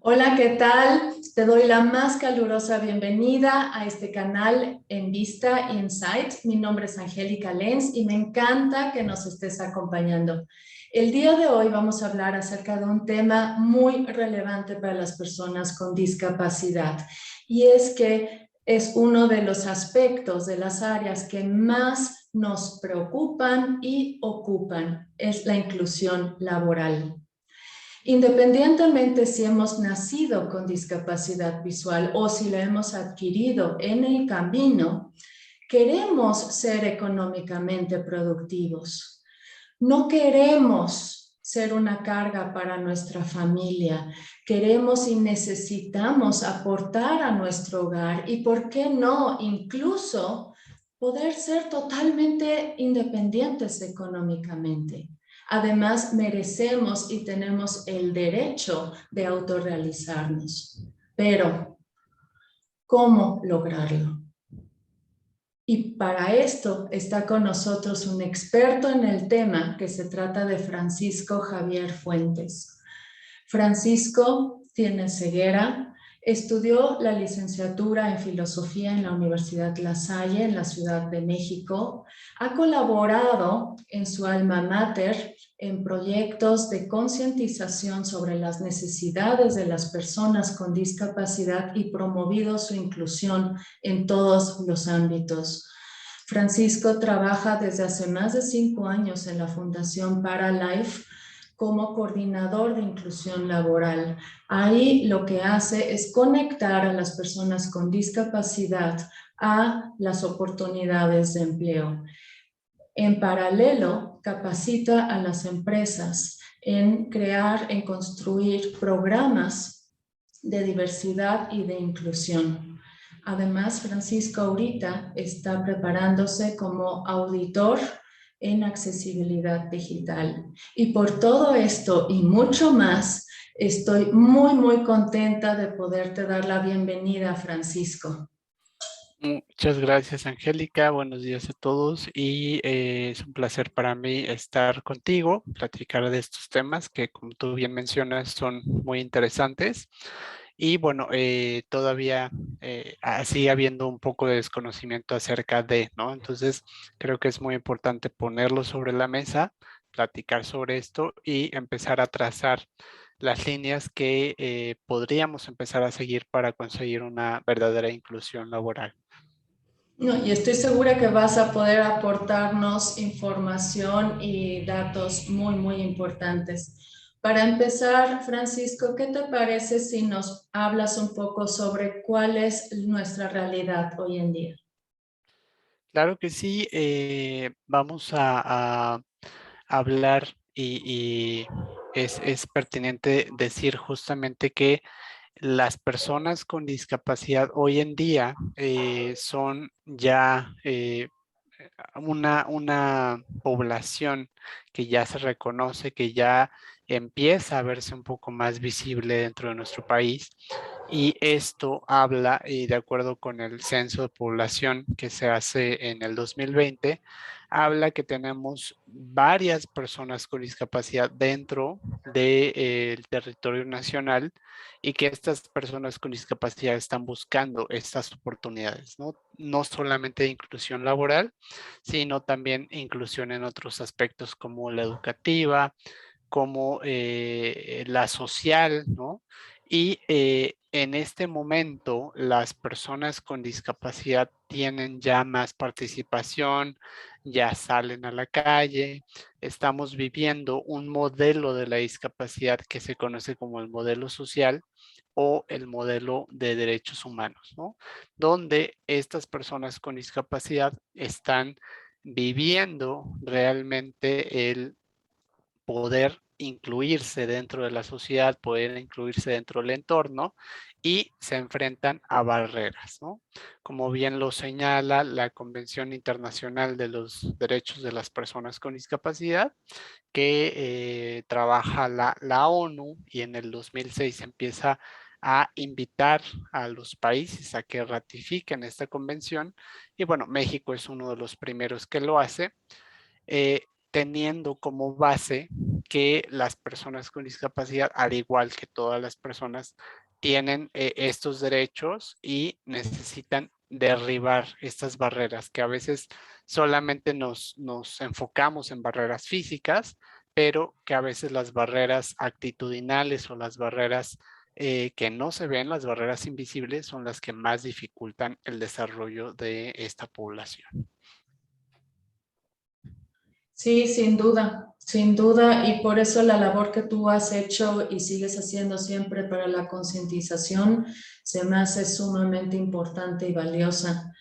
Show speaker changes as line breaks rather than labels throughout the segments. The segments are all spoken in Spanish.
Hola, ¿qué tal? Te doy la más calurosa bienvenida a este canal En Vista Insight. Mi nombre es Angélica Lenz y me encanta que nos estés acompañando. El día de hoy vamos a hablar acerca de un tema muy relevante para las personas con discapacidad y es que es uno de los aspectos de las áreas que más nos preocupan y ocupan, es la inclusión laboral. Independientemente si hemos nacido con discapacidad visual o si la hemos adquirido en el camino, queremos ser económicamente productivos. No queremos ser una carga para nuestra familia. Queremos y necesitamos aportar a nuestro hogar y, ¿por qué no? Incluso poder ser totalmente independientes económicamente. Además, merecemos y tenemos el derecho de autorrealizarnos. Pero, ¿cómo lograrlo? Y para esto está con nosotros un experto en el tema que se trata de Francisco Javier Fuentes. Francisco tiene ceguera, estudió la licenciatura en filosofía en la Universidad La Salle en la Ciudad de México, ha colaborado en su alma mater en proyectos de concientización sobre las necesidades de las personas con discapacidad y promovido su inclusión en todos los ámbitos. Francisco trabaja desde hace más de 5 años en la Fundación Paralife como coordinador de inclusión laboral. Ahí lo que hace es conectar a las personas con discapacidad a las oportunidades de empleo. En paralelo, capacita a las empresas en crear, en construir programas de diversidad y de inclusión. Además, Francisco ahorita está preparándose como auditor en accesibilidad digital. Y por todo esto y mucho más, estoy muy contenta de poderte dar la bienvenida, Francisco.
Muchas gracias, Angélica. Buenos días a todos y es un placer para mí estar contigo, platicar de estos temas que, como tú bien mencionas, son muy interesantes. Y bueno, todavía sigue habiendo un poco de desconocimiento acerca de, ¿no? Entonces, creo que es muy importante ponerlo sobre la mesa, platicar sobre esto y empezar a trazar las líneas que podríamos empezar a seguir para conseguir una verdadera inclusión laboral.
No, y estoy segura que vas a poder aportarnos información y datos muy importantes. Para empezar, Francisco, ¿qué te parece si nos hablas un poco sobre cuál es nuestra realidad hoy en día?
Claro que sí, vamos a hablar y es pertinente decir justamente que las personas con discapacidad hoy en día son ya una población que ya se reconoce, que ya empieza a verse un poco más visible dentro de nuestro país. Y esto habla, y de acuerdo con el censo de población que se hace en el 2020, habla que tenemos varias personas con discapacidad dentro del territorio nacional y que estas personas con discapacidad están buscando estas oportunidades, ¿no? No solamente de inclusión laboral, sino también inclusión en otros aspectos como la educativa, como la social, ¿no? Y en este momento las personas con discapacidad tienen ya más participación, ya salen a la calle, estamos viviendo un modelo de la discapacidad que se conoce como el modelo social o el modelo de derechos humanos, ¿no? Donde estas personas con discapacidad están viviendo realmente el poder incluirse dentro de la sociedad, poder incluirse dentro del entorno y se enfrentan a barreras, ¿no? Como bien lo señala la Convención Internacional de los Derechos de las Personas con Discapacidad, que trabaja la ONU y en el 2006 empieza a invitar a los países a que ratifiquen esta convención y bueno, México es uno de los primeros que lo hace. teniendo como base que las personas con discapacidad, al igual que todas las personas, tienen estos derechos y necesitan derribar estas barreras, que a veces solamente nos enfocamos en barreras físicas, pero que a veces las barreras actitudinales o las barreras que no se ven, las barreras invisibles, son las que más dificultan el desarrollo de esta población.
Sí, sin duda, y por eso la labor que tú has hecho y sigues haciendo siempre para la concientización se me hace sumamente importante y valiosa.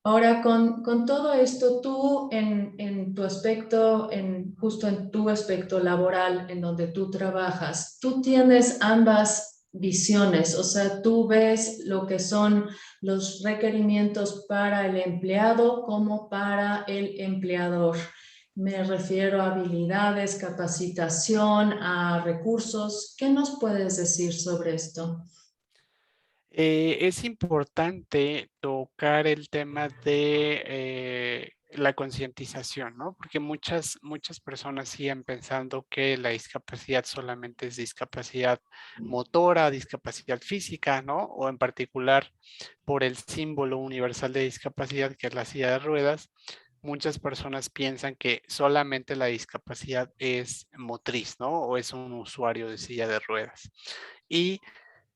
Ahora, con todo esto, tú en tu aspecto, justo en tu aspecto laboral, en donde tú trabajas, tú tienes ambas visiones, o sea, tú ves lo que son los requerimientos para el empleado como para el empleador. Me refiero a habilidades, capacitación, a recursos. ¿Qué nos puedes decir sobre esto?
Es importante tocar el tema de la concientización, ¿no? Porque muchas personas siguen pensando que la discapacidad solamente es discapacidad motora, discapacidad física, ¿no? O en particular por el símbolo universal de discapacidad, que es la silla de ruedas. Muchas personas piensan que solamente la discapacidad es motriz, ¿no? O es un usuario de silla de ruedas. Y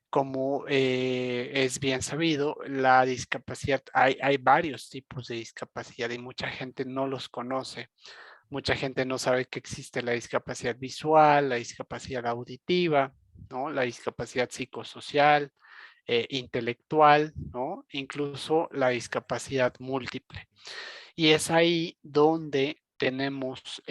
como es bien sabido, la discapacidad, hay varios tipos de discapacidad y mucha gente no los conoce. Mucha gente no sabe que existe la discapacidad visual, la discapacidad auditiva, ¿no? La discapacidad psicosocial, intelectual, ¿no? Incluso la discapacidad múltiple. Y es ahí donde tenemos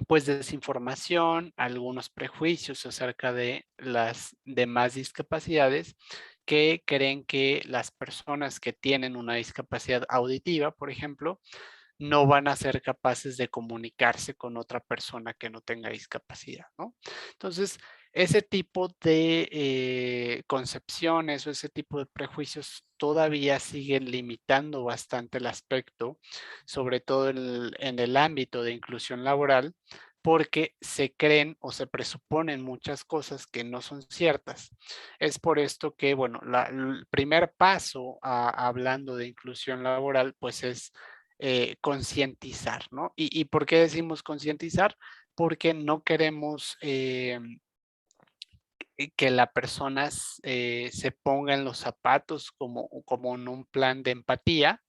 pues desinformación, algunos prejuicios acerca de las demás discapacidades que creen que las personas que tienen una discapacidad auditiva, por ejemplo, no van a ser capaces de comunicarse con otra persona que no tenga discapacidad, ¿no? Entonces, ese tipo de concepciones o ese tipo de prejuicios todavía siguen limitando bastante el aspecto, sobre todo en el ámbito de inclusión laboral, porque se creen o se presuponen muchas cosas que no son ciertas. Es por esto que, bueno, el primer paso hablando de inclusión laboral, pues es concientizar, ¿no? ¿Y por qué decimos concientizar? Porque no queremos que la persona se ponga en los zapatos como en un plan de empatía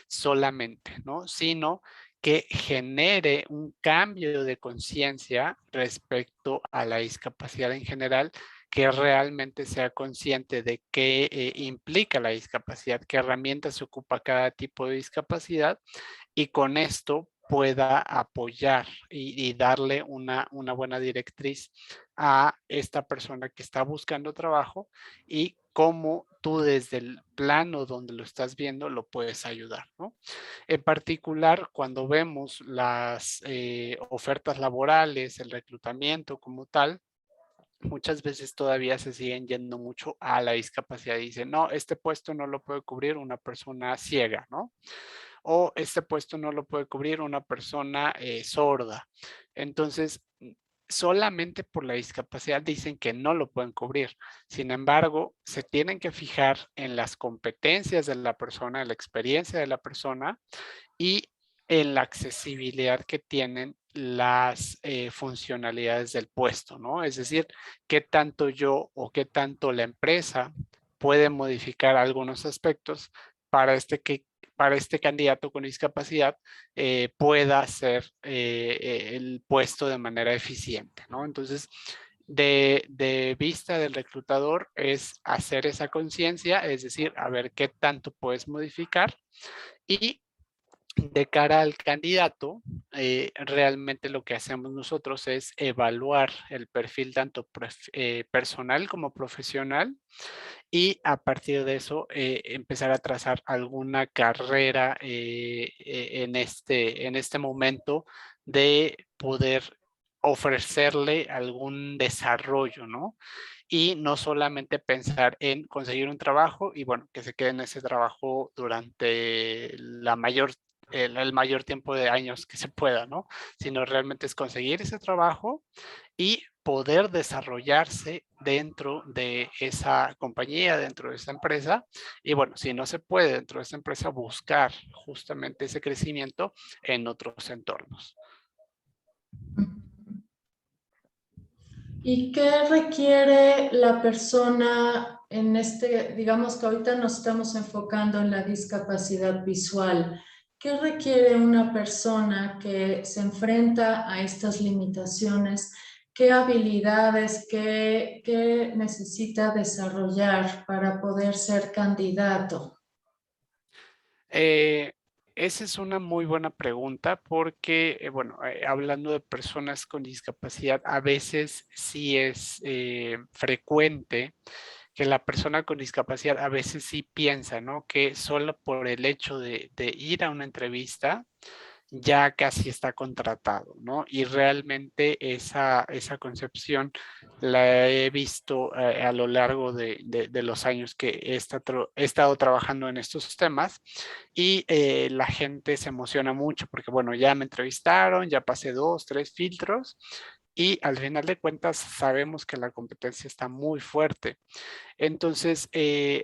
solamente, ¿no? Sino que genere un cambio de conciencia respecto a la discapacidad en general, que realmente sea consciente de qué implica la discapacidad, qué herramientas se ocupa cada tipo de discapacidad y con esto pueda apoyar y darle una buena directriz a esta persona que está buscando trabajo y cómo tú desde el plano donde lo estás viendo lo puedes ayudar, ¿no? En particular, cuando vemos las ofertas laborales, el reclutamiento como tal, muchas veces todavía se siguen yendo mucho a la discapacidad. Dicen, no, este puesto no lo puede cubrir una persona ciega, ¿no? O este puesto no lo puede cubrir una persona sorda. Entonces, solamente por la discapacidad dicen que no lo pueden cubrir. Sin embargo, se tienen que fijar en las competencias de la persona, en la experiencia de la persona y en la accesibilidad que tienen las funcionalidades del puesto, ¿no? Es decir, qué tanto yo o qué tanto la empresa puede modificar algunos aspectos para para este candidato con discapacidad pueda hacer el puesto de manera eficiente, ¿no? Entonces, de vista del reclutador es hacer esa conciencia, es decir, a ver qué tanto puedes modificar y de cara al candidato, realmente lo que hacemos nosotros es evaluar el perfil tanto personal como profesional y a partir de eso empezar a trazar alguna carrera en este momento de poder ofrecerle algún desarrollo, ¿no? Y no solamente pensar en conseguir un trabajo y bueno, que se quede en ese trabajo durante la mayor el mayor tiempo de años que se pueda, ¿no? Sino realmente es conseguir ese trabajo y poder desarrollarse dentro de esa compañía, dentro de esa empresa. Y bueno, si no se puede dentro de esa empresa, buscar justamente ese crecimiento en otros entornos.
¿Y qué requiere la persona en digamos que ahorita nos estamos enfocando en la discapacidad visual? ¿Qué requiere una persona que se enfrenta a estas limitaciones? ¿Qué habilidades, qué necesita desarrollar para poder ser candidato?
Eh, Esa es una muy buena pregunta porque, bueno, hablando de personas con discapacidad, a veces sí es frecuente que la persona con discapacidad a veces sí piensa, ¿no? Que solo por el hecho de ir a una entrevista ya casi está contratado, ¿no? Y realmente esa concepción la he visto a lo largo de los años que he estado trabajando en estos temas y la gente se emociona mucho porque, bueno, ya me entrevistaron, ya pasé 2, 3 filtros y al final de cuentas sabemos que la competencia está muy fuerte. Entonces,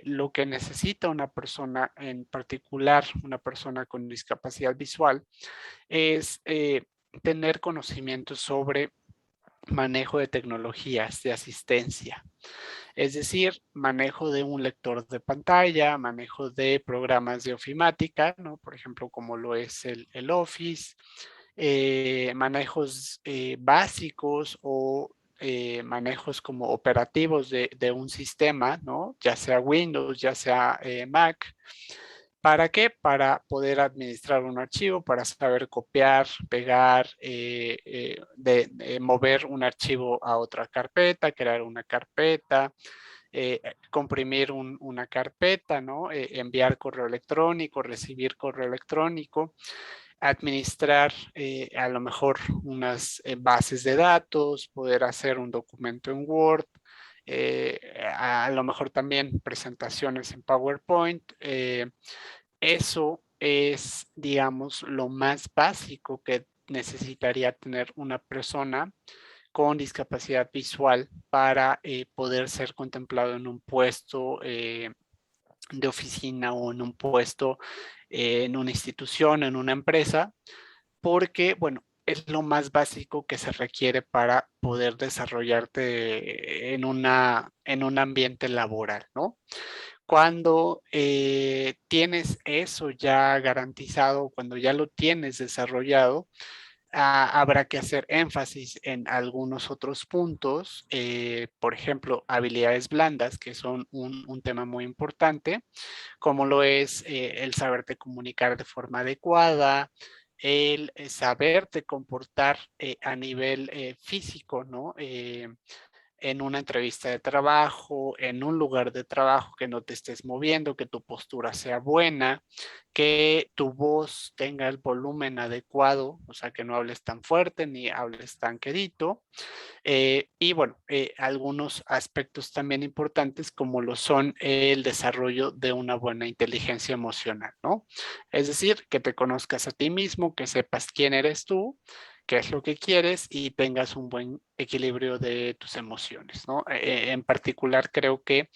lo que necesita una persona en particular, una persona con discapacidad visual, es tener conocimientos sobre manejo de tecnologías de asistencia, es decir, manejo de un lector de pantalla, manejo de programas de ofimática, ¿no? Por ejemplo, como lo es el Office, manejos básicos o manejos como operativos de un sistema, ¿no? Ya sea Windows, ya sea Mac. ¿Para qué? Para poder administrar un archivo, para saber copiar, pegar, mover un archivo a otra carpeta, crear una carpeta, comprimir una carpeta, ¿no? Enviar correo electrónico, recibir correo electrónico, administrar a lo mejor unas bases de datos, poder hacer un documento en Word, a lo mejor también presentaciones en PowerPoint. Eso es, digamos, lo más básico que necesitaría tener una persona con discapacidad visual para poder ser contemplado en un puesto de oficina o en un puesto en una institución, en una empresa, porque, bueno, es lo más básico que se requiere para poder desarrollarte en un ambiente laboral, ¿no? Cuando tienes eso ya garantizado, cuando ya lo tienes desarrollado, habrá que hacer énfasis en algunos otros puntos, por ejemplo, habilidades blandas, que son un tema muy importante, como lo es el saberte comunicar de forma adecuada, el saberte comportar a nivel físico, ¿no? En una entrevista de trabajo, en un lugar de trabajo, que no te estés moviendo, que tu postura sea buena, que tu voz tenga el volumen adecuado, o sea, que no hables tan fuerte ni hables tan quedito. Y bueno, algunos aspectos también importantes como lo son el desarrollo de una buena inteligencia emocional, ¿no? Es decir, que te conozcas a ti mismo, que sepas quién eres tú, qué es lo que quieres y tengas un buen equilibrio de tus emociones, ¿no? En particular, creo que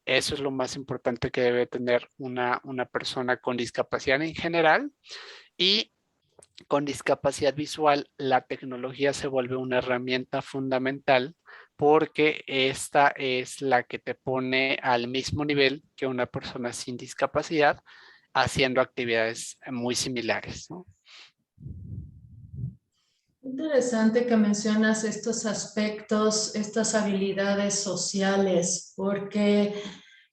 eso es lo más importante que debe tener una persona con discapacidad en general y con discapacidad visual, la tecnología se vuelve una herramienta fundamental porque esta es la que te pone al mismo nivel que una persona sin discapacidad haciendo actividades muy similares, ¿no?
Interesante que mencionas estos aspectos, estas habilidades sociales, porque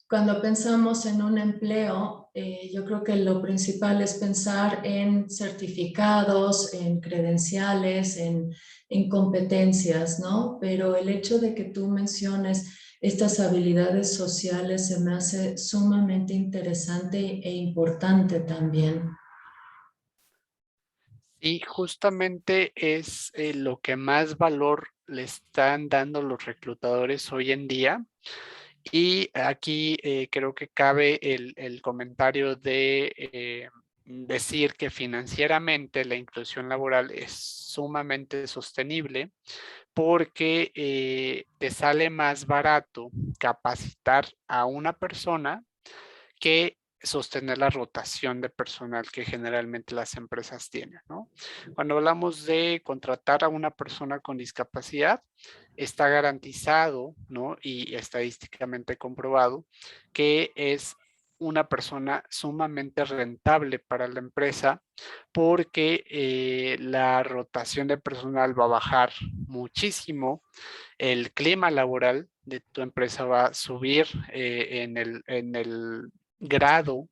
cuando pensamos en un empleo, yo creo que lo principal es pensar en certificados, en credenciales, en competencias, ¿no? Pero el hecho de que tú menciones estas habilidades sociales se me hace sumamente interesante e importante también.
Y justamente es lo que más valor le están dando los reclutadores hoy en día. Y aquí creo que cabe el comentario de decir que financieramente la inclusión laboral es sumamente sostenible porque te sale más barato capacitar a una persona que sostener la rotación de personal que generalmente las empresas tienen, ¿no? Cuando hablamos de contratar a una persona con discapacidad, está garantizado, ¿no? Y estadísticamente comprobado que es una persona sumamente rentable para la empresa porque la rotación de personal va a bajar muchísimo, el clima laboral de tu empresa va a subir en el grado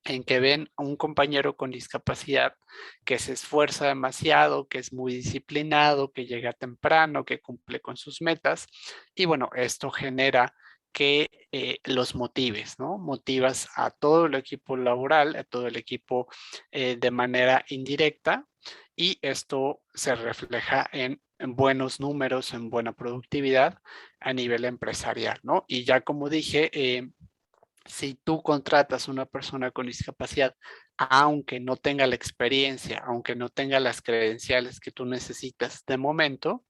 en que ven a un compañero con discapacidad que se esfuerza demasiado, que es muy disciplinado, que llega temprano, que cumple con sus metas. Y bueno, esto genera que los motives, ¿no? Motivas a todo el equipo laboral, a todo el equipo de manera indirecta y esto se refleja en buenos números, en buena productividad a nivel empresarial, ¿no? Y ya como dije, si tú contratas a una persona con discapacidad, aunque no tenga la experiencia, aunque no tenga las credenciales que tú necesitas de momento,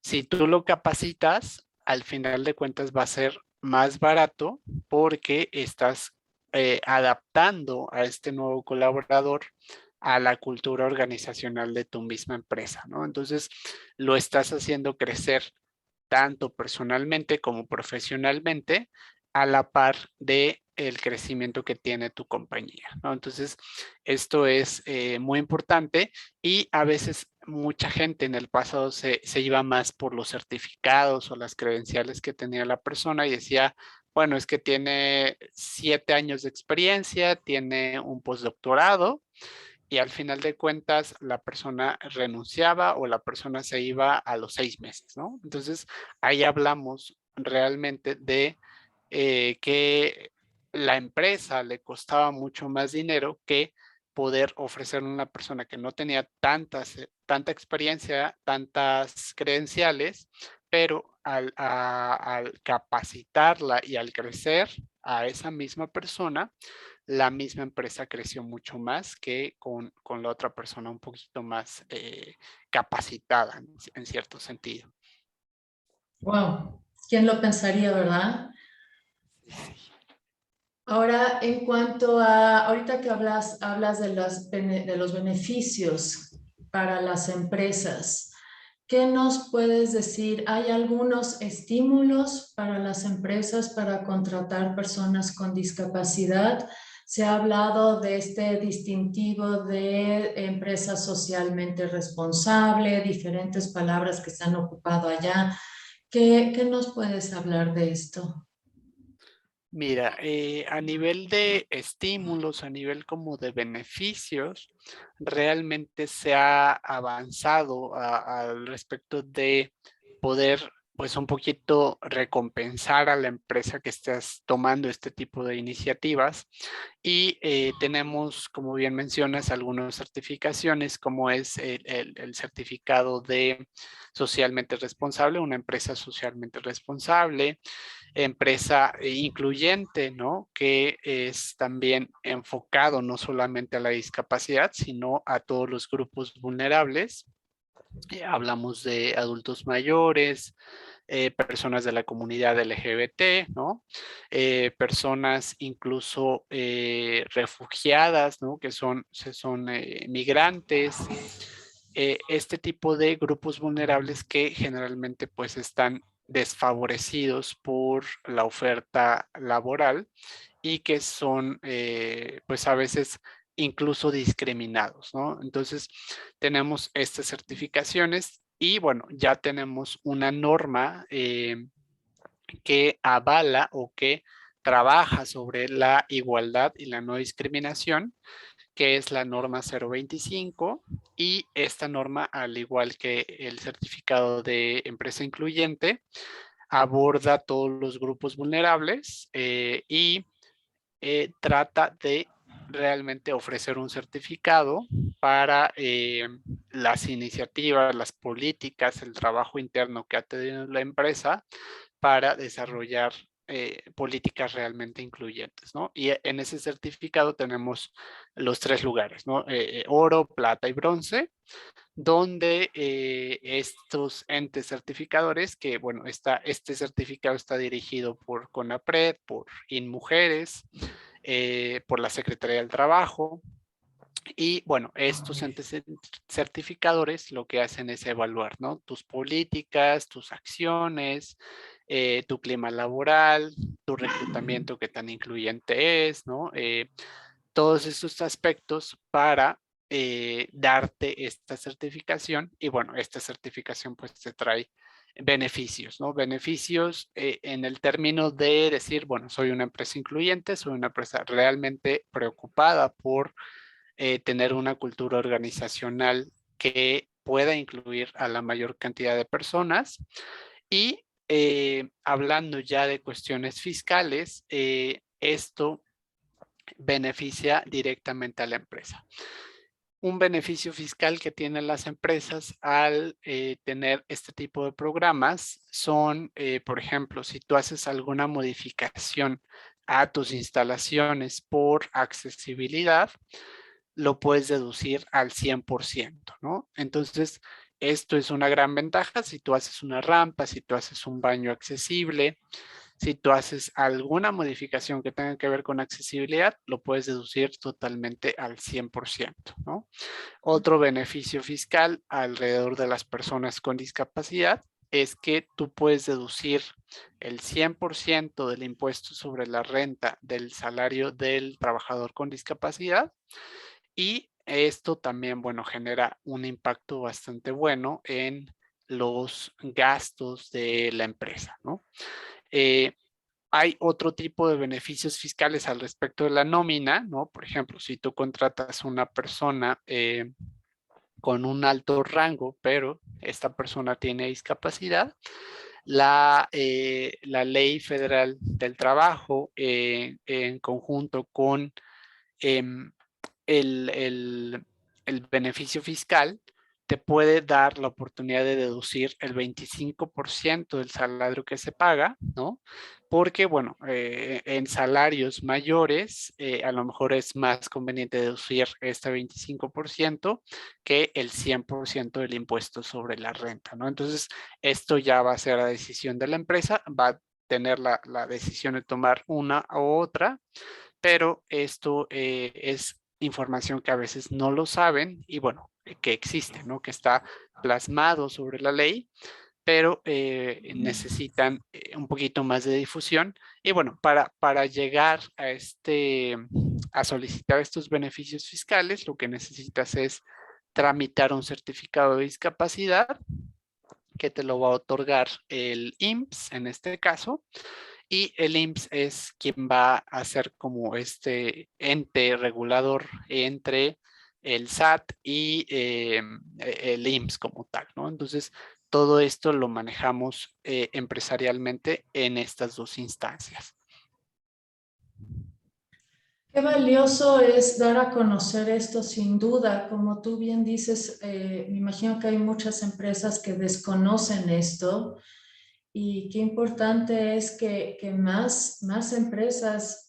si tú lo capacitas, al final de cuentas va a ser más barato porque estás adaptando a este nuevo colaborador a la cultura organizacional de tu misma empresa, ¿no? Entonces, lo estás haciendo crecer tanto personalmente como profesionalmente a la par de el crecimiento que tiene tu compañía, ¿no? Entonces, esto es muy importante y a veces mucha gente en el pasado se iba más por los certificados o las credenciales que tenía la persona y decía, bueno, es que tiene 7 años de experiencia, tiene un postdoctorado y al final de cuentas la persona renunciaba o la persona se iba a los 6 meses, ¿no? Entonces ahí hablamos realmente de que la empresa le costaba mucho más dinero que poder ofrecerle a una persona que no tenía tanta experiencia, tantas credenciales, pero al capacitarla y al crecer a esa misma persona, la misma empresa creció mucho más que con la otra persona un poquito más capacitada en cierto sentido.
Wow, ¿quién lo pensaría, verdad? Ahora, en cuanto a, ahorita que hablas de de los beneficios para las empresas, ¿qué nos puedes decir? ¿Hay algunos estímulos para las empresas para contratar personas con discapacidad? Se ha hablado de este distintivo de empresa socialmente responsable, diferentes palabras que se han ocupado allá. ¿Qué nos puedes hablar de esto?
Mira, a nivel de estímulos, a nivel como de beneficios, realmente se ha avanzado al respecto de poder, pues un poquito recompensar a la empresa que estés tomando este tipo de iniciativas. Y tenemos, como bien mencionas, algunas certificaciones, como es el certificado de socialmente responsable, una empresa socialmente responsable, empresa incluyente, ¿no? Que es también enfocado no solamente a la discapacidad, sino a todos los grupos vulnerables. Hablamos de adultos mayores, personas de la comunidad LGBT, ¿no? Personas incluso refugiadas, ¿no? Que son migrantes, este tipo de grupos vulnerables que generalmente pues están desfavorecidos por la oferta laboral y que son pues a veces incluso discriminados, ¿no? Entonces tenemos estas certificaciones y bueno, ya tenemos una norma que avala o que trabaja sobre la igualdad y la no discriminación, que es la norma 025 y esta norma, al igual que el certificado de empresa incluyente, aborda todos los grupos vulnerables y trata de realmente ofrecer un certificado para las iniciativas, las políticas, el trabajo interno que ha tenido la empresa para desarrollar políticas realmente incluyentes, ¿no? Y en ese certificado tenemos los 3 lugares, ¿no? Oro, plata y bronce, donde estos entes certificadores, que bueno, este certificado está dirigido por CONAPRED, por INMujeres, por la Secretaría del Trabajo, y bueno, estos entes certificadores lo que hacen es evaluar, ¿no? Tus políticas, tus acciones, tu clima laboral, tu reclutamiento, qué tan incluyente es, ¿no? Todos estos aspectos para darte esta certificación. Y bueno, esta certificación pues te trae beneficios, ¿no? Beneficios en el término de decir, bueno, soy una empresa incluyente, soy una empresa realmente preocupada por tener una cultura organizacional que pueda incluir a la mayor cantidad de personas. Y hablando ya de cuestiones fiscales, esto beneficia directamente a la empresa. Un beneficio fiscal que tienen las empresas al tener este tipo de programas son, por ejemplo, si tú haces alguna modificación a tus instalaciones por accesibilidad, lo puedes deducir al 100%, ¿no? Entonces, esto es una gran ventaja si tú haces una rampa, si tú haces un baño accesible, si tú haces alguna modificación que tenga que ver con accesibilidad, lo puedes deducir totalmente al 100%, ¿no? Otro beneficio fiscal alrededor de las personas con discapacidad es que tú puedes deducir el 100% del impuesto sobre la renta del salario del trabajador con discapacidad, y esto también, bueno, genera un impacto bastante bueno en los gastos de la empresa, ¿no? Eh, Hay otro tipo de beneficios fiscales al respecto de la nómina, ¿no? Por ejemplo, si tú contratas una persona con un alto rango, pero esta persona tiene discapacidad, la Ley Federal del Trabajo, en conjunto con em, el beneficio fiscal, te puede dar la oportunidad de deducir el 25% del salario que se paga, ¿no? Porque, bueno, en salarios mayores, a lo mejor es más conveniente deducir este 25% que el 100% del impuesto sobre la renta, ¿no? Entonces, esto ya va a ser la decisión de la empresa, va a tener la decisión de tomar una u otra, pero esto es información que a veces no lo saben y bueno, que existe, ¿no? Que está plasmado sobre la ley, pero necesitan un poquito más de difusión. Y bueno, para llegar a solicitar estos beneficios fiscales, lo que necesitas es tramitar un certificado de discapacidad que te lo va a otorgar el IMSS en este caso, y el IMSS es quien va a ser como este ente regulador entre el SAT y el IMSS como tal, ¿no? Entonces, todo esto lo manejamos empresarialmente en estas dos instancias.
Qué valioso es dar a conocer esto sin duda. Como tú bien dices, me imagino que hay muchas empresas que desconocen esto y qué importante es que más empresas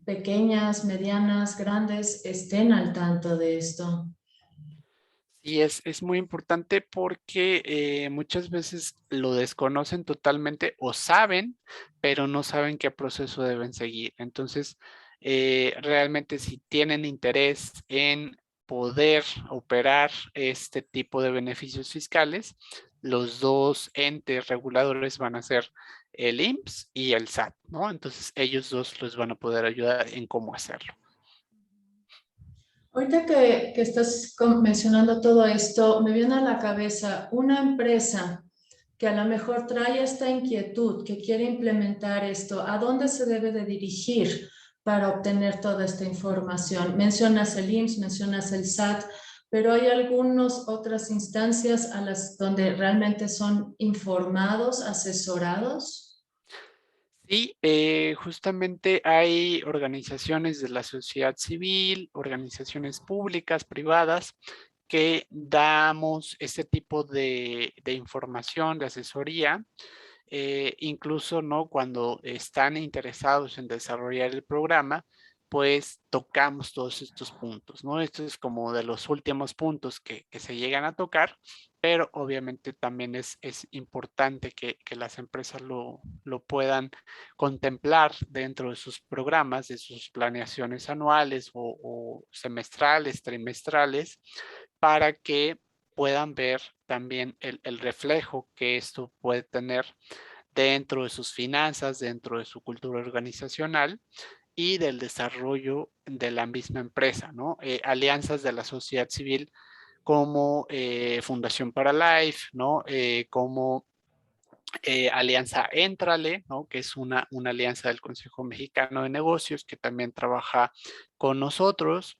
pequeñas, medianas, grandes estén al tanto de esto.
Y es muy importante porque muchas veces lo desconocen totalmente o saben, pero no saben qué proceso deben seguir. Entonces, realmente si tienen interés en poder operar este tipo de beneficios fiscales, los dos entes reguladores van a ser el IMSS y el SAT, ¿no? Entonces, ellos dos les van a poder ayudar en cómo hacerlo.
Ahorita que estás mencionando todo esto, me viene a la cabeza una empresa que a lo mejor trae esta inquietud, que quiere implementar esto. ¿A dónde se debe de dirigir para obtener toda esta información? Mencionas el IMSS, mencionas el SAT, pero hay algunas otras instancias a las donde realmente son informados, asesorados.
Sí, justamente hay organizaciones de la sociedad civil, organizaciones públicas, privadas, que damos este tipo de información, de asesoría, incluso, ¿no? Cuando están interesados en desarrollar el programa, pues tocamos todos estos puntos, ¿no? Esto es como de los últimos puntos que se llegan a tocar, pero obviamente también es importante que las empresas lo puedan contemplar dentro de sus programas, de sus planeaciones anuales o semestrales, trimestrales, para que puedan ver también el reflejo que esto puede tener dentro de sus finanzas, dentro de su cultura organizacional y del desarrollo de la misma empresa, ¿no? Alianzas de la sociedad civil como Fundación para Life, ¿no? Como Alianza Éntrale, ¿no? Que es una alianza del Consejo Mexicano de Negocios que también trabaja con nosotros.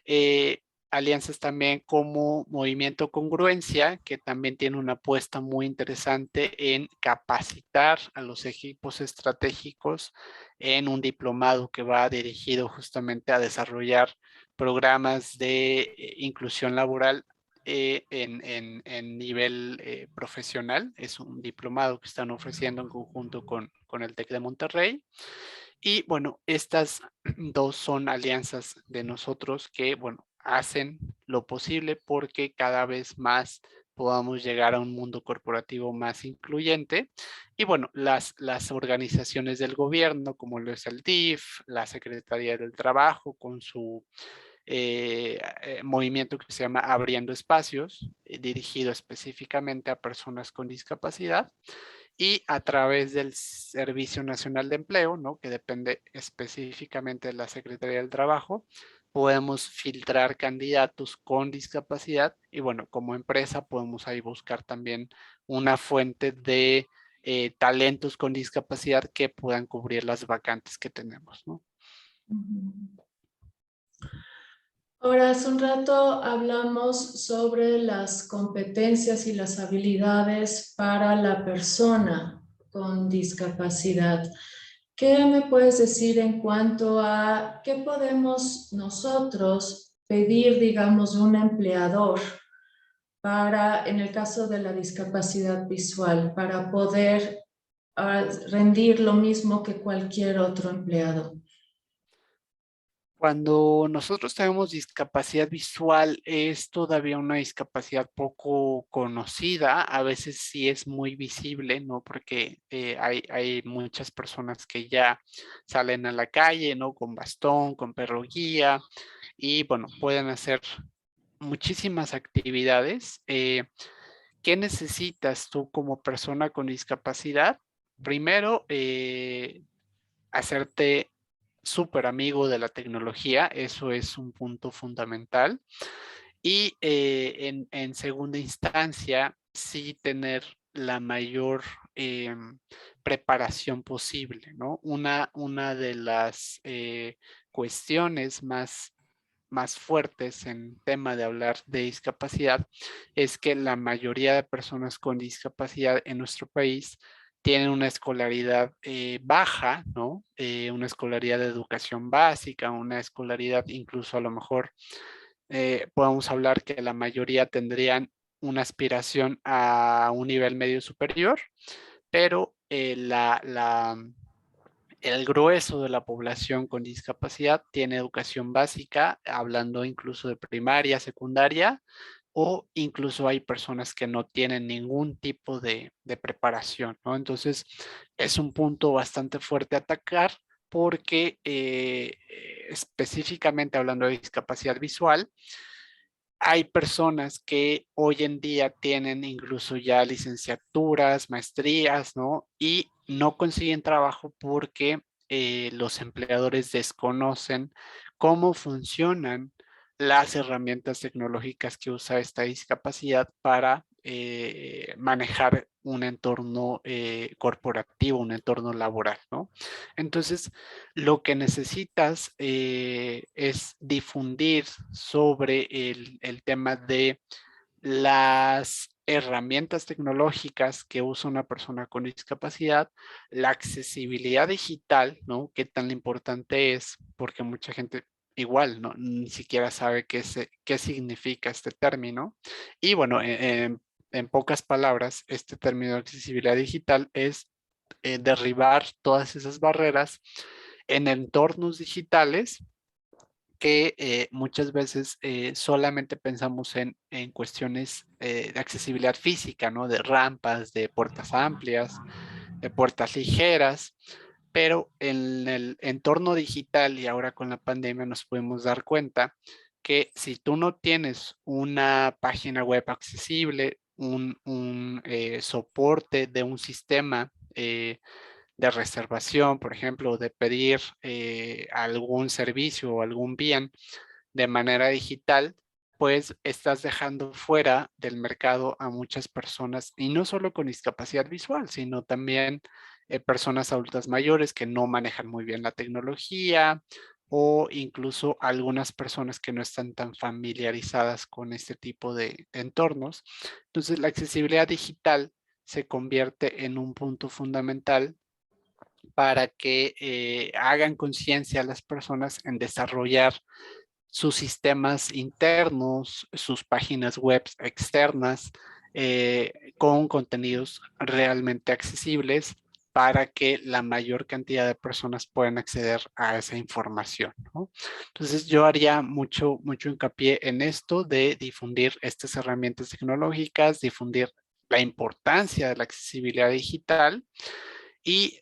Eh, alianzas también como Movimiento Congruencia, que también tiene una apuesta muy interesante en capacitar a los equipos estratégicos en un diplomado que va dirigido justamente a desarrollar programas de inclusión laboral en nivel profesional. Es un diplomado que están ofreciendo en conjunto con el TEC de Monterrey. Y bueno, estas dos son alianzas de nosotros que, bueno, hacen lo posible porque cada vez más podamos llegar a un mundo corporativo más incluyente. Y bueno, las organizaciones del gobierno, como lo es el DIF, la Secretaría del Trabajo, con su movimiento que se llama Abriendo Espacios, dirigido específicamente a personas con discapacidad, y a través del Servicio Nacional de Empleo, ¿no? Que depende específicamente de la Secretaría del Trabajo, podemos filtrar candidatos con discapacidad y bueno, como empresa podemos ahí buscar también una fuente de talentos con discapacidad que puedan cubrir las vacantes que tenemos, ¿no?
Ahora, hace un rato hablamos sobre las competencias y las habilidades para la persona con discapacidad. ¿Qué me puedes decir en cuanto a qué podemos nosotros pedir, digamos, de un empleador para, en el caso de la discapacidad visual, para poder rendir lo mismo que cualquier otro empleado?
Cuando nosotros tenemos discapacidad visual, es todavía una discapacidad poco conocida, a veces sí es muy visible, ¿no? Porque hay muchas personas que ya salen a la calle, ¿no? Con bastón, con perro guía, y bueno, pueden hacer muchísimas actividades. ¿Qué necesitas tú como persona con discapacidad? Primero, hacerte súper amigo de la tecnología, eso es un punto fundamental. Y en segunda instancia, sí tener la mayor preparación posible, ¿no? Una de las cuestiones más fuertes en tema de hablar de discapacidad es que la mayoría de personas con discapacidad en nuestro país tienen una escolaridad baja, ¿no? Una escolaridad de educación básica, una escolaridad incluso a lo mejor podemos hablar que la mayoría tendrían una aspiración a un nivel medio superior, pero el grueso de la población con discapacidad tiene educación básica, hablando incluso de primaria, secundaria, o incluso hay personas que no tienen ningún tipo de preparación, ¿no? Entonces, es un punto bastante fuerte a atacar porque específicamente hablando de discapacidad visual, hay personas que hoy en día tienen incluso ya licenciaturas, maestrías, ¿no? Y no consiguen trabajo porque los empleadores desconocen cómo funcionan las herramientas tecnológicas que usa esta discapacidad para manejar un entorno corporativo, un entorno laboral, ¿no? Entonces, lo que necesitas es difundir sobre el tema de las herramientas tecnológicas que usa una persona con discapacidad, la accesibilidad digital, ¿no? Qué tan importante es, porque mucha gente igual, Ni siquiera sabe qué significa este término. Y bueno, en pocas palabras, este término de accesibilidad digital es derribar todas esas barreras en entornos digitales que muchas veces solamente pensamos en cuestiones de accesibilidad física, ¿no? De rampas, de puertas amplias, de puertas ligeras, pero en el entorno digital y ahora con la pandemia nos podemos dar cuenta que si tú no tienes una página web accesible, un soporte de un sistema de reservación, por ejemplo, de pedir algún servicio o algún bien de manera digital, pues estás dejando fuera del mercado a muchas personas y no solo con discapacidad visual, sino también personas adultas mayores que no manejan muy bien la tecnología o incluso algunas personas que no están tan familiarizadas con este tipo de entornos. Entonces, la accesibilidad digital se convierte en un punto fundamental para que hagan conciencia a las personas en desarrollar sus sistemas internos, sus páginas web externas, con contenidos realmente accesibles para que la mayor cantidad de personas puedan acceder a esa información, ¿no? Entonces yo haría mucho hincapié en esto de difundir estas herramientas tecnológicas, difundir la importancia de la accesibilidad digital y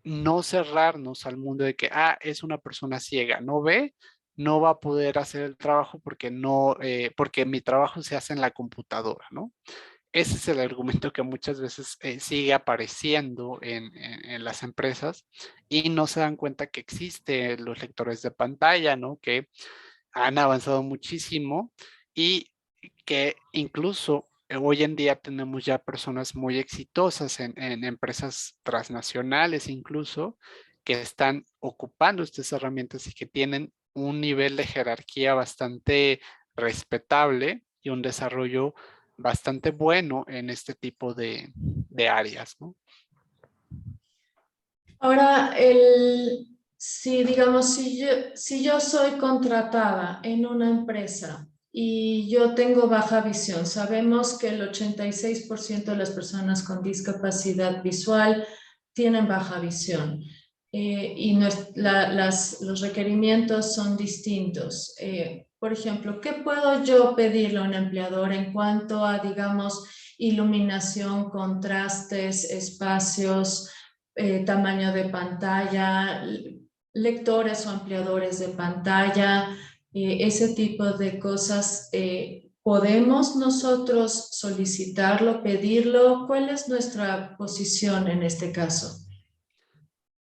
no cerrarnos al mundo de que, es una persona ciega, no ve, no va a poder hacer el trabajo porque no, porque mi trabajo se hace en la computadora, ¿no? Ese es el argumento que muchas veces sigue apareciendo en las empresas y no se dan cuenta que existen los lectores de pantalla, ¿no? Que han avanzado muchísimo y que incluso hoy en día tenemos ya personas muy exitosas en empresas transnacionales incluso que están ocupando estas herramientas y que tienen un nivel de jerarquía bastante respetable y un desarrollo bastante bueno en este tipo de áreas, ¿no?
Ahora, si digamos, si yo soy contratada en una empresa y yo tengo baja visión, sabemos que el 86% de las personas con discapacidad visual tienen baja visión y los requerimientos son distintos. Por ejemplo, ¿qué puedo yo pedirle a un empleador en cuanto a, digamos, iluminación, contrastes, espacios? Tamaño de pantalla, lectores o ampliadores de pantalla, ese tipo de cosas. ¿Podemos nosotros solicitarlo, pedirlo? ¿Cuál es nuestra posición en este caso?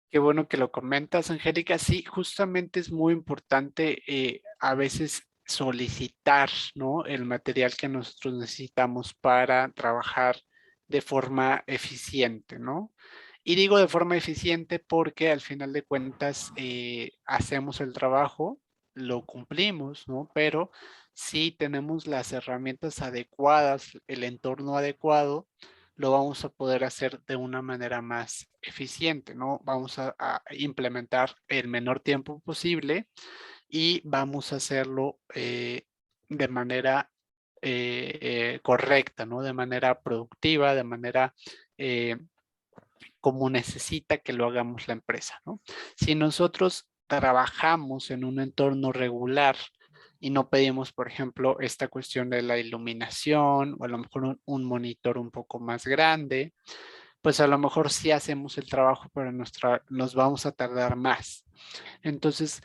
Qué bueno que lo comentas, Angélica. Sí, justamente es muy importante a veces solicitar, ¿no? El material que nosotros necesitamos para trabajar de forma eficiente, ¿no? Y digo de forma eficiente porque al final de cuentas hacemos el trabajo, lo cumplimos, ¿no? Pero si tenemos las herramientas adecuadas, el entorno adecuado, lo vamos a poder hacer de una manera más eficiente, ¿no? Vamos a implementar el menor tiempo posible y vamos a hacerlo de manera correcta, ¿no? De manera productiva, de manera como necesita que lo hagamos la empresa, ¿no? Si nosotros trabajamos en un entorno regular y no pedimos, por ejemplo, esta cuestión de la iluminación o a lo mejor un monitor un poco más grande, pues a lo mejor sí hacemos el trabajo, pero nos vamos a tardar más. Entonces,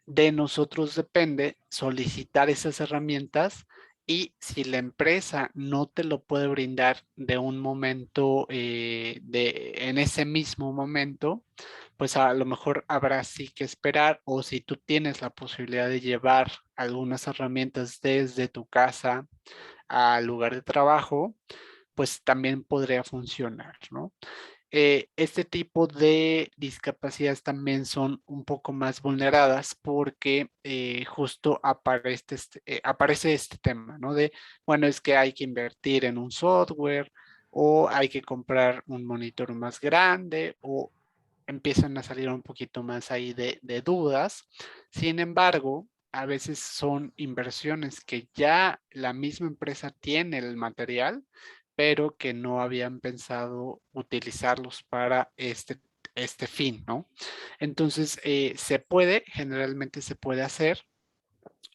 de nosotros depende solicitar esas herramientas y si la empresa no te lo puede brindar de un momento, en ese mismo momento, pues a lo mejor habrá sí que esperar o si tú tienes la posibilidad de llevar algunas herramientas desde tu casa al lugar de trabajo, pues también podría funcionar, ¿no? Este tipo de discapacidades también son un poco más vulneradas porque justo aparece este tema, ¿no? De, bueno, es que hay que invertir en un software o hay que comprar un monitor más grande o empiezan a salir un poquito más ahí de dudas. Sin embargo, a veces son inversiones que ya la misma empresa tiene el material, pero que no habían pensado utilizarlos para este fin, ¿no? Entonces, generalmente se puede hacer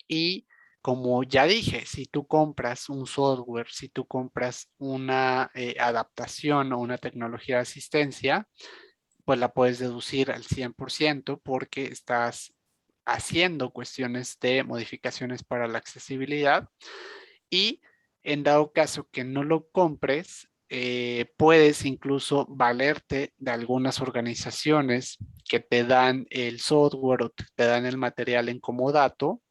y como ya dije, si tú compras un software, si tú compras una adaptación o una tecnología de asistencia, pues la puedes deducir al 100% porque estás haciendo cuestiones de modificaciones para la accesibilidad y en dado caso que no lo compres, puedes incluso valerte de algunas organizaciones que te dan el software o te dan el material en comodato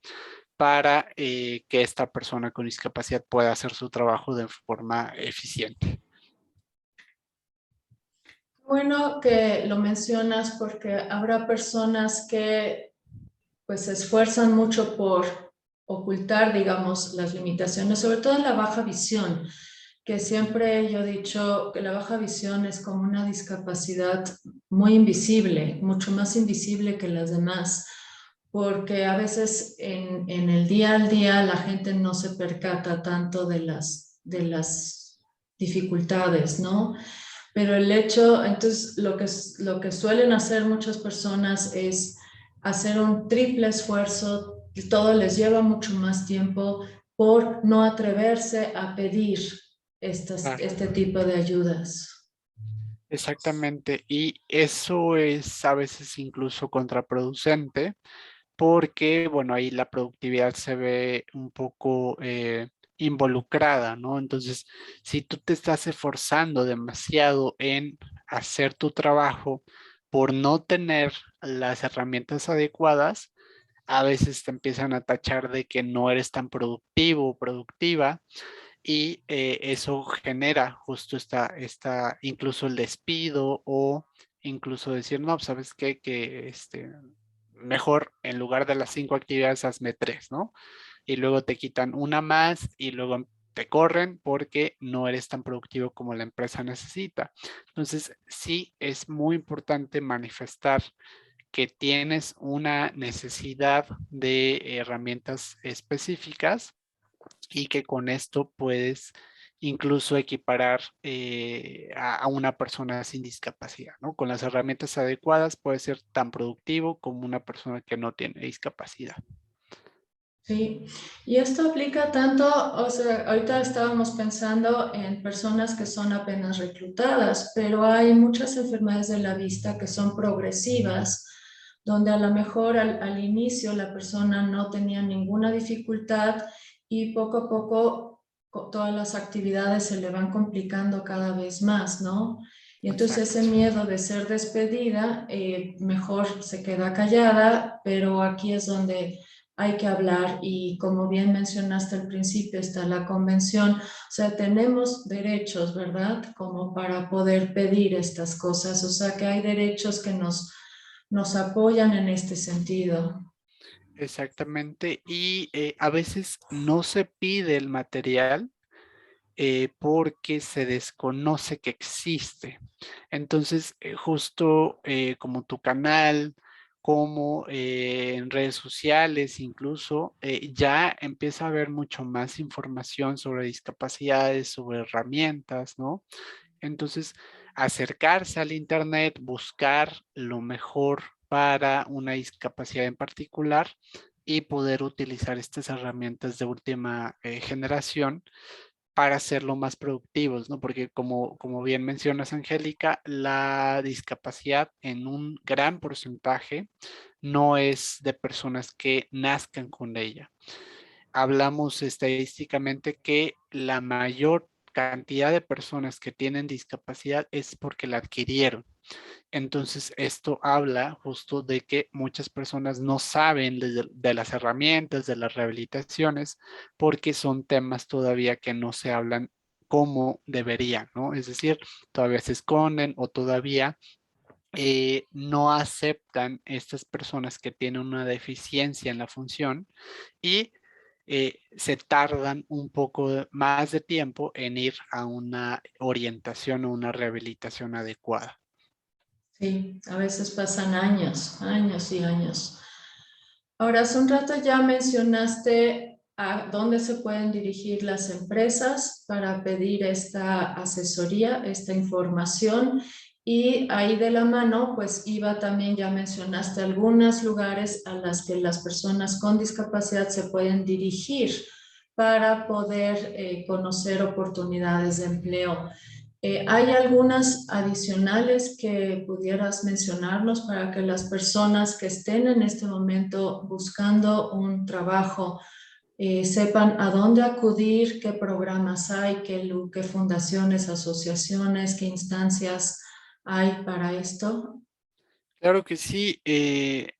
para que esta persona con discapacidad pueda hacer su trabajo de forma eficiente.
Bueno que lo mencionas porque habrá personas que pues se esfuerzan mucho por ocultar, digamos, las limitaciones, sobre todo en la baja visión, que siempre yo he dicho que la baja visión es como una discapacidad muy invisible, mucho más invisible que las demás, porque a veces en el día al día la gente no se percata tanto de las dificultades, ¿no? Pero el hecho, entonces, lo que suelen hacer muchas personas es hacer un triple esfuerzo, y todo les lleva mucho más tiempo por no atreverse a pedir
Claro.
este tipo de ayudas.
Exactamente, y eso es a veces incluso contraproducente porque, bueno, ahí la productividad se ve un poco involucrada, ¿no? Entonces, si tú te estás esforzando demasiado en hacer tu trabajo por no tener las herramientas adecuadas, a veces te empiezan a tachar de que no eres tan productivo o productiva y eso genera justo incluso el despido o incluso decir, no, ¿sabes qué? Que mejor en lugar de las 5 actividades, hazme 3, ¿no? Y luego te quitan una más y luego te corren porque no eres tan productivo como la empresa necesita. Entonces, sí es muy importante manifestar que tienes una necesidad de herramientas específicas y que con esto puedes incluso equiparar a una persona sin discapacidad, ¿no? Con las herramientas adecuadas puede ser tan productivo como una persona que no tiene discapacidad.
Sí, y esto aplica tanto, o sea, ahorita estábamos pensando en personas que son apenas reclutadas, pero hay muchas enfermedades de la vista que son progresivas, donde a lo mejor al inicio la persona no tenía ninguna dificultad y poco a poco todas las actividades se le van complicando cada vez más, ¿no? Y entonces ese
Exacto.
miedo de ser despedida, mejor se queda callada, pero aquí es donde hay que hablar y como bien mencionaste al principio está la convención, o sea, tenemos derechos, ¿verdad? Como para poder pedir estas cosas, o sea, que hay derechos que nos apoyan en este sentido.
Exactamente. Y a veces no se pide el material porque se desconoce que existe. Entonces, justo como tu canal, como en redes sociales, incluso, ya empieza a haber mucho más información sobre discapacidades, sobre herramientas, ¿no? Entonces, acercarse al Internet, buscar lo mejor para una discapacidad en particular y poder utilizar estas herramientas de última generación para hacerlo más productivos, ¿no? Porque como bien mencionas, Angélica, la discapacidad en un gran porcentaje no es de personas que nazcan con ella. Hablamos estadísticamente que la mayor cantidad de personas que tienen discapacidad es porque la adquirieron. Entonces, esto habla justo de que muchas personas no saben de las herramientas, de las rehabilitaciones, porque son temas todavía que no se hablan como deberían, ¿no? Es decir, todavía se esconden o todavía no aceptan estas personas que tienen una deficiencia en la función y se tardan un poco más de tiempo en ir a una orientación o una rehabilitación adecuada.
Sí, a veces pasan años, años y años. Ahora, hace un rato ya mencionaste a dónde se pueden dirigir las empresas para pedir esta asesoría, esta información. Y ahí de la mano, pues iba también, ya mencionaste algunos lugares a las que las personas con discapacidad se pueden dirigir para poder conocer oportunidades de empleo. ¿Hay algunas adicionales que pudieras mencionarnos para que las personas que estén en este momento buscando un trabajo sepan a dónde acudir, qué programas hay, qué fundaciones, asociaciones, qué instancias hay para esto?
Claro que sí.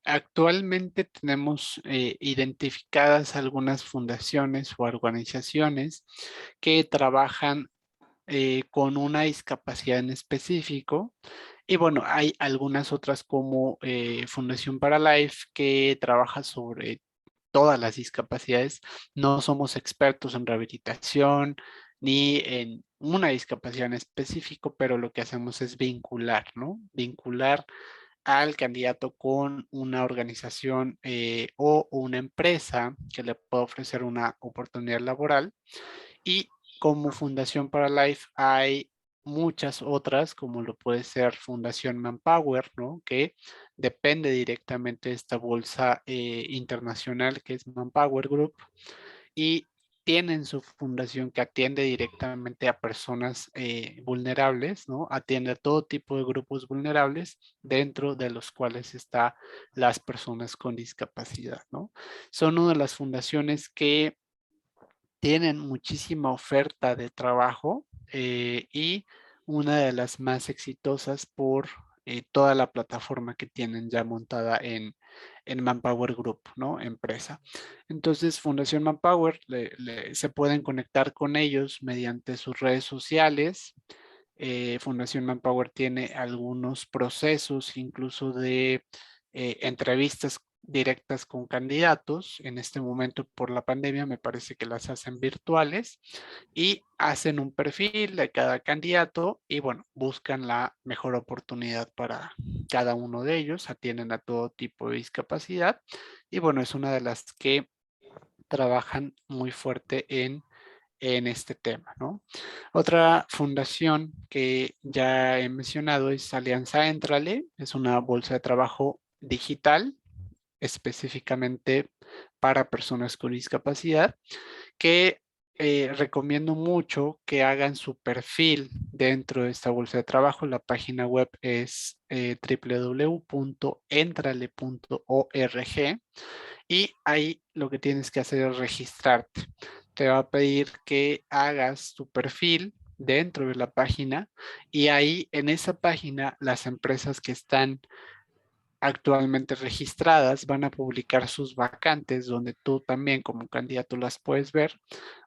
Actualmente tenemos identificadas algunas fundaciones o organizaciones que trabajan con una discapacidad en específico. Y bueno, hay algunas otras como Fundación para Life que trabaja sobre todas las discapacidades. No somos expertos en rehabilitación ni en una discapacidad en específico, pero lo que hacemos es vincular, ¿no? Vincular al candidato con una organización o una empresa que le pueda ofrecer una oportunidad laboral. Y como Fundación para Life hay muchas otras, como lo puede ser Fundación Manpower, ¿no? Que depende directamente de esta bolsa internacional que es Manpower Group y tienen su fundación que atiende directamente a personas vulnerables, ¿no? Atiende a todo tipo de grupos vulnerables, dentro de los cuales está las personas con discapacidad, ¿no? Son una de las fundaciones que tienen muchísima oferta de trabajo y una de las más exitosas por toda la plataforma que tienen ya montada en Manpower Group, ¿no? Empresa. Entonces, Fundación Manpower se pueden conectar con ellos mediante sus redes sociales. Fundación Manpower tiene algunos procesos, incluso de entrevistas directas con candidatos. En este momento, por la pandemia, me parece que las hacen virtuales y hacen un perfil de cada candidato y bueno, buscan la mejor oportunidad para cada uno de ellos, atienden a todo tipo de discapacidad y bueno, es una de las que trabajan muy fuerte en este tema, ¿no? Otra fundación que ya he mencionado es Alianza Entrale, es una bolsa de trabajo digital específicamente para personas con discapacidad, que recomiendo mucho que hagan su perfil dentro de esta bolsa de trabajo. La página web es www.entrale.org y ahí lo que tienes que hacer es registrarte. Te va a pedir que hagas tu perfil dentro de la página y ahí en esa página las empresas que están actualmente registradas van a publicar sus vacantes donde tú también como candidato las puedes ver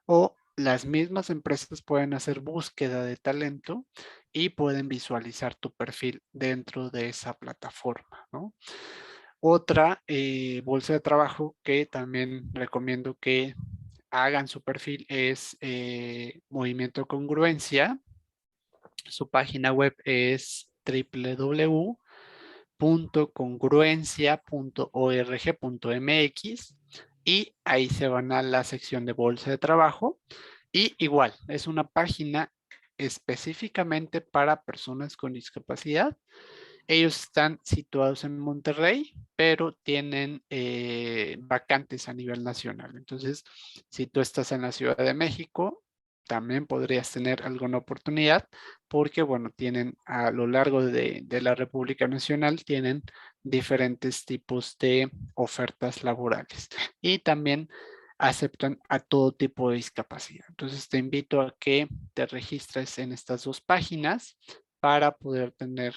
o las mismas empresas pueden hacer búsqueda de talento y pueden visualizar tu perfil dentro de esa plataforma, ¿no? Otra bolsa de trabajo que también recomiendo que hagan su perfil es Movimiento Congruencia. Su página web es www.congruencia.org.mx y ahí se van a la sección de bolsa de trabajo y igual es una página específicamente para personas con discapacidad. Ellos están situados en Monterrey, pero tienen vacantes a nivel nacional. Entonces, si tú estás en la Ciudad de México, también podrías tener alguna oportunidad porque, bueno, tienen a lo largo de la República Nacional, tienen diferentes tipos de ofertas laborales y también aceptan a todo tipo de discapacidad. Entonces, te invito a que te registres en estas dos páginas para poder tener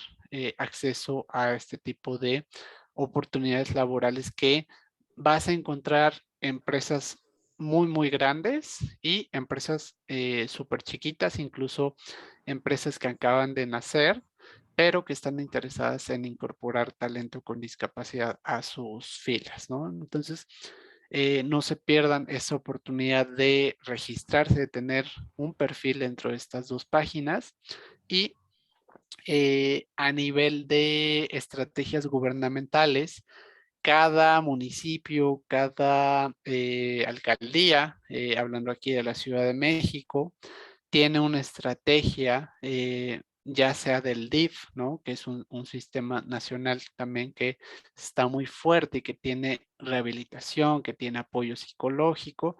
acceso a este tipo de oportunidades laborales que vas a encontrar empresas muy, muy grandes y empresas súper chiquitas, incluso empresas que acaban de nacer, pero que están interesadas en incorporar talento con discapacidad a sus filas, ¿no? Entonces, no se pierdan esa oportunidad de registrarse, de tener un perfil dentro de estas dos páginas y a nivel de estrategias gubernamentales, cada municipio, cada alcaldía, hablando aquí de la Ciudad de México, tiene una estrategia, ya sea del DIF, ¿no? Que es un sistema nacional también que está muy fuerte y que tiene rehabilitación, que tiene apoyo psicológico.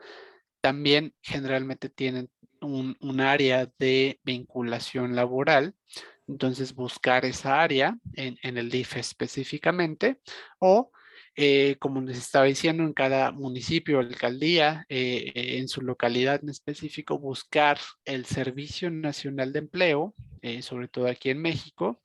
También generalmente tienen un área de vinculación laboral. Entonces, buscar esa área en el DIF específicamente, o como les estaba diciendo, en cada municipio o alcaldía, en su localidad en específico, buscar el Servicio Nacional de Empleo, sobre todo aquí en México,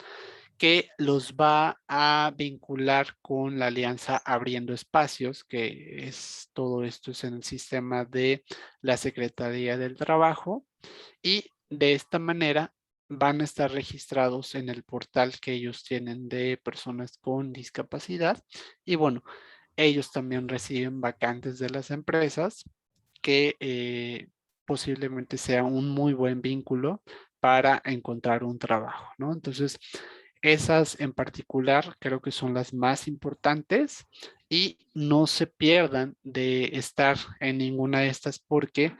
que los va a vincular con la alianza Abriendo Espacios, que es todo esto es en el sistema de la Secretaría del Trabajo, y de esta manera van a estar registrados en el portal que ellos tienen de personas con discapacidad. Y bueno, ellos también reciben vacantes de las empresas que posiblemente sea un muy buen vínculo para encontrar un trabajo, ¿no? Entonces, esas en particular creo que son las más importantes y no se pierdan de estar en ninguna de estas porque,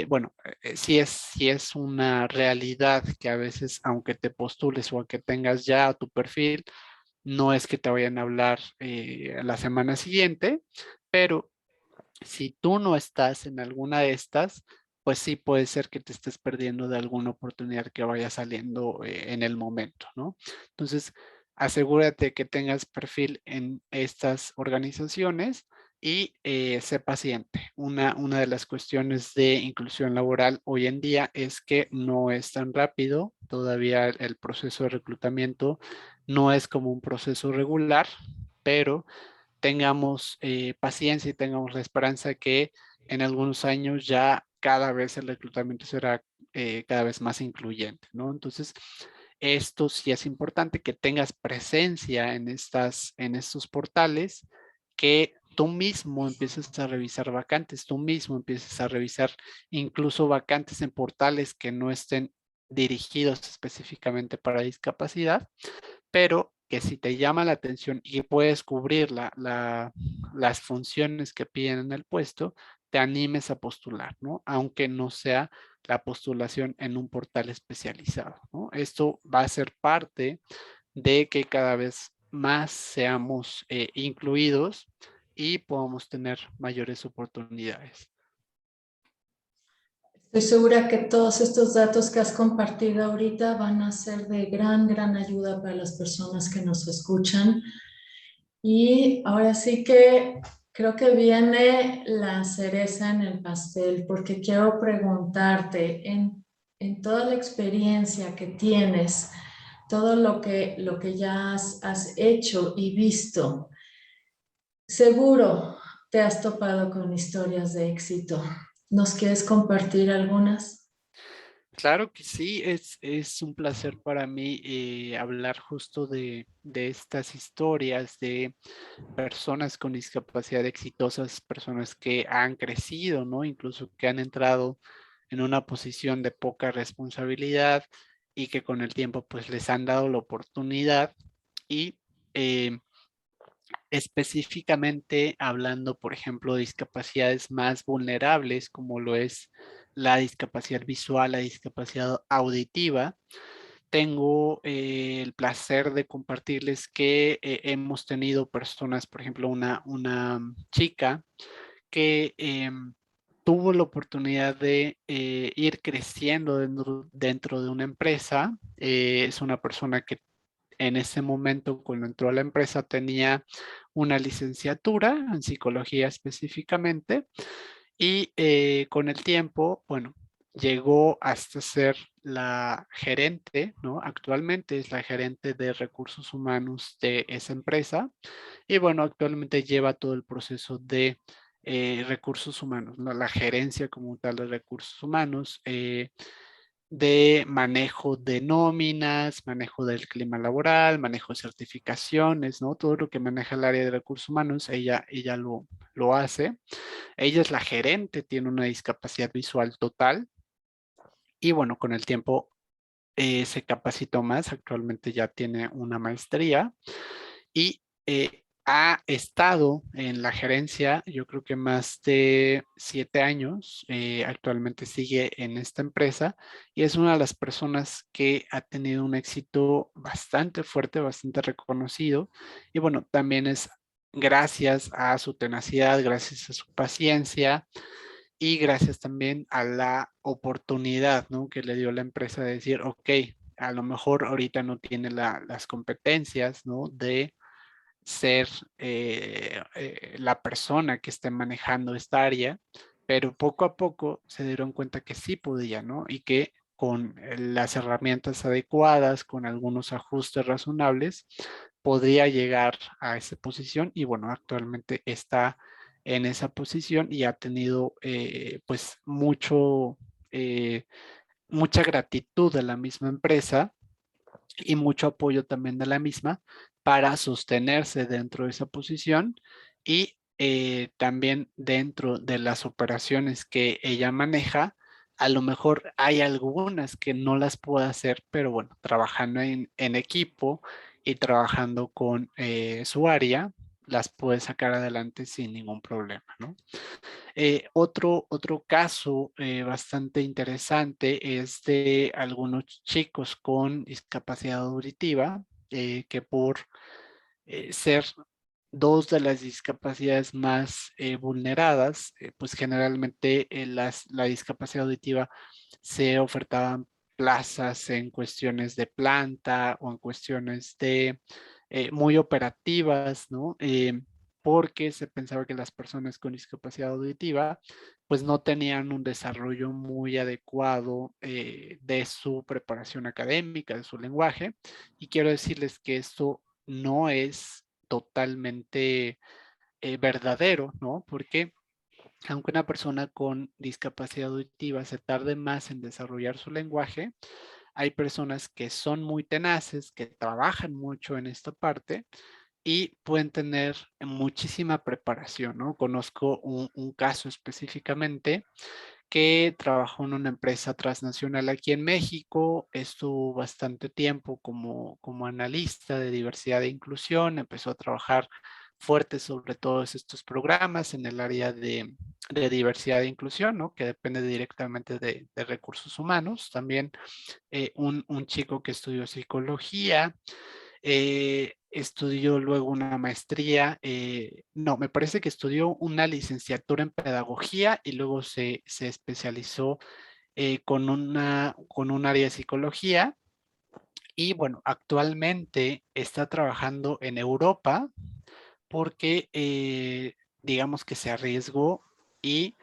bueno, sí es una realidad que a veces, aunque te postules o aunque tengas ya tu perfil, no es que te vayan a hablar la semana siguiente, pero si tú no estás en alguna de estas, pues sí puede ser que te estés perdiendo de alguna oportunidad que vaya saliendo en el momento, ¿no? Entonces, asegúrate que tengas perfil en estas organizaciones y sé paciente. Una de las cuestiones de inclusión laboral hoy en día es que no es tan rápido. Todavía el proceso de reclutamiento no es como un proceso regular, pero tengamos paciencia y tengamos la esperanza que en algunos años ya cada vez el reclutamiento será cada vez más incluyente, ¿no? Entonces, esto sí es importante que tengas presencia en estos portales, que tú mismo empieces a revisar vacantes, tú mismo empieces a revisar incluso vacantes en portales que no estén dirigidos específicamente para discapacidad, pero que si te llama la atención y puedes cubrir las funciones que piden en el puesto, te animes a postular, ¿no? Aunque no sea la postulación en un portal especializado, ¿no? Esto va a ser parte de que cada vez más seamos incluidos y podamos tener mayores oportunidades.
Estoy segura que todos estos datos que has compartido ahorita van a ser de gran ayuda para las personas que nos escuchan. Y ahora sí que creo que viene la cereza en el pastel, porque quiero preguntarte, en toda la experiencia que tienes, todo lo que ya has hecho y visto, seguro te has topado con historias de éxito. ¿Nos quieres compartir algunas?
Claro que sí, es un placer para mí hablar justo de estas historias de personas con discapacidad exitosas, personas que han crecido, ¿no? Incluso que han entrado en una posición de poca responsabilidad y que con el tiempo pues les han dado la oportunidad y eh, específicamente hablando, por ejemplo, de discapacidades más vulnerables, como lo es la discapacidad visual, la discapacidad auditiva. Tengo el placer de compartirles que hemos tenido personas, por ejemplo, una chica que tuvo la oportunidad de ir creciendo dentro de una empresa. Es una persona que en ese momento, cuando entró a la empresa, tenía una licenciatura en psicología específicamente y con el tiempo, bueno, llegó hasta ser la gerente, ¿no? Actualmente es la gerente de recursos humanos de esa empresa y bueno, actualmente lleva todo el proceso de recursos humanos, ¿no? La gerencia como tal de recursos humanos. De manejo de nóminas, manejo del clima laboral, manejo de certificaciones, ¿no? Todo lo que maneja el área de recursos humanos, ella lo hace. Ella es la gerente, tiene una discapacidad visual total y bueno, con el tiempo se capacitó más, actualmente ya tiene una maestría y ha estado en la gerencia, yo creo que más de 7 años. Actualmente sigue en esta empresa y es una de las personas que ha tenido un éxito bastante fuerte, bastante reconocido. Y bueno, también es gracias a su tenacidad, gracias a su paciencia y gracias también a la oportunidad, ¿no?, que le dio la empresa de decir, ok, a lo mejor ahorita no tiene las competencias, ¿no?, de ser la persona que esté manejando esta área, pero poco a poco se dieron cuenta que sí podía, ¿no? Y que con las herramientas adecuadas, con algunos ajustes razonables, podría llegar a esa posición y bueno, actualmente está en esa posición y ha tenido pues eh, mucha gratitud de la misma empresa y mucho apoyo también de la misma para sostenerse dentro de esa posición y también dentro de las operaciones que ella maneja. A lo mejor hay algunas que no las puede hacer, pero bueno, trabajando en equipo y trabajando con su área, las puede sacar adelante sin ningún problema, ¿no? Otro caso bastante interesante es de algunos chicos con discapacidad auditiva que por ser dos de las discapacidades más vulneradas, pues generalmente la discapacidad auditiva se ofertaban plazas en cuestiones de planta o en cuestiones de muy operativas, ¿no? Porque se pensaba que las personas con discapacidad auditiva pues no tenían un desarrollo muy adecuado de su preparación académica, de su lenguaje. Y quiero decirles que esto no es totalmente verdadero, ¿no? Porque aunque una persona con discapacidad auditiva se tarde más en desarrollar su lenguaje, hay personas que son muy tenaces, que trabajan mucho en esta parte y pueden tener muchísima preparación, ¿no? Conozco un caso específicamente que trabajó en una empresa transnacional aquí en México, estuvo bastante tiempo como analista de diversidad e inclusión, empezó a trabajar fuerte sobre todos estos programas en el área de diversidad e inclusión, ¿no?, que depende directamente de recursos humanos. También un chico que estudió psicología, estudió luego una maestría, no, me parece que estudió una licenciatura en pedagogía y luego se especializó con un área de psicología y bueno, actualmente está trabajando en Europa porque digamos que se arriesgó y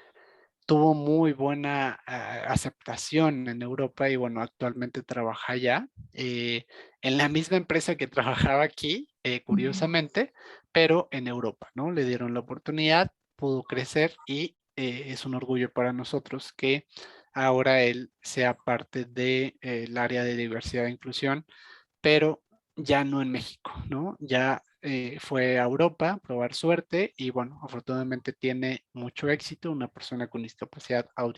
tuvo muy buena aceptación en Europa y bueno, actualmente trabaja allá en la misma empresa que trabajaba aquí,
Ujú.
curiosamente, pero en Europa, ¿no? Le dieron la oportunidad, pudo crecer y es un orgullo para nosotros que ahora él sea parte del área de diversidad e inclusión, pero ya no en México, ¿no? Ya fue a Europa a probar suerte y bueno, afortunadamente tiene mucho éxito, una persona con discapacidad auditiva